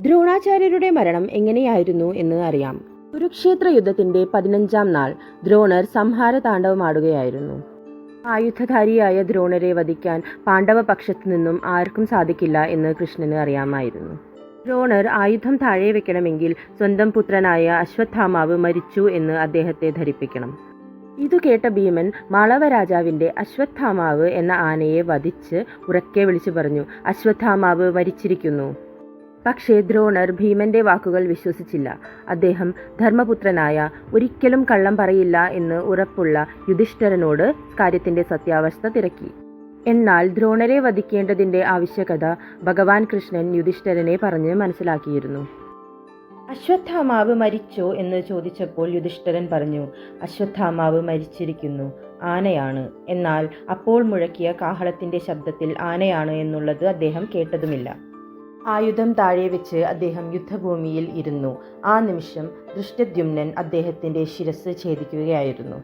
ദ്രോണാചാര്യരുടെ മരണം എങ്ങനെയായിരുന്നു എന്ന് അറിയാം. കുരുക്ഷേത്ര യുദ്ധത്തിന്റെ 15-ാം നാൾ ദ്രോണർ സംഹാര താണ്ഡവമാടുകയായിരുന്നു. ആയുധധാരിയായ ദ്രോണരെ വധിക്കാൻ പാണ്ഡവ പക്ഷത്തു നിന്നും ആർക്കും സാധിക്കില്ല എന്ന് കൃഷ്ണന് അറിയാമായിരുന്നു. ദ്രോണർ ആയുധം താഴെ വെക്കണമെങ്കിൽ സ്വന്തം പുത്രനായ അശ്വത്ഥാമാവ് മരിച്ചു എന്ന് അദ്ദേഹത്തെ ധരിപ്പിക്കണം. ഇതു കേട്ട ഭീമൻ മാളവ രാജാവിൻ്റെ അശ്വത്ഥാമാവ് എന്ന ആനയെ വധിച്ച് ഉറക്കെ വിളിച്ചു പറഞ്ഞു, അശ്വത്ഥാമാവ് മരിച്ചിരിക്കുന്നു. പക്ഷേ ദ്രോണർ ഭീമന്റെ വാക്കുകൾ വിശ്വസിച്ചില്ല. അദ്ദേഹം ധർമ്മപുത്രനായ, ഒരിക്കലും കള്ളം പറയില്ല എന്ന് ഉറപ്പുള്ള യുധിഷ്ഠിരനോട് കാര്യത്തിന്റെ സത്യാവസ്ഥ തിരക്കി. എന്നാൽ ദ്രോണരെ വധിക്കേണ്ടതിന്റെ ആവശ്യകത ഭഗവാൻ കൃഷ്ണൻ യുധിഷ്ഠിരനെ പറഞ്ഞ് മനസ്സിലാക്കിയിരുന്നു. അശ്വത്ഥാമാവ് മരിച്ചോ എന്ന് ചോദിച്ചപ്പോൾ യുധിഷ്ഠിരൻ പറഞ്ഞു, അശ്വത്ഥാമാവ് മരിച്ചിരിക്കുന്നു, ആനയാണ്. എന്നാൽ അപ്പോൾ മുഴക്കിയ കാഹളത്തിന്റെ ശബ്ദത്തിൽ ആനയാണ് എന്നുള്ളത് അദ്ദേഹം കേട്ടതുമില്ല. ആയുധം താഴെ വെച്ച് അദ്ദേഹം യുദ്ധഭൂമിയിൽ ഇരുന്നു. ആ നിമിഷം ദൃഷ്ടദ്യുമ്നൻ അദ്ദേഹത്തിന്റെ ശിരസ് ഛേദിക്കുകയായിരുന്നു.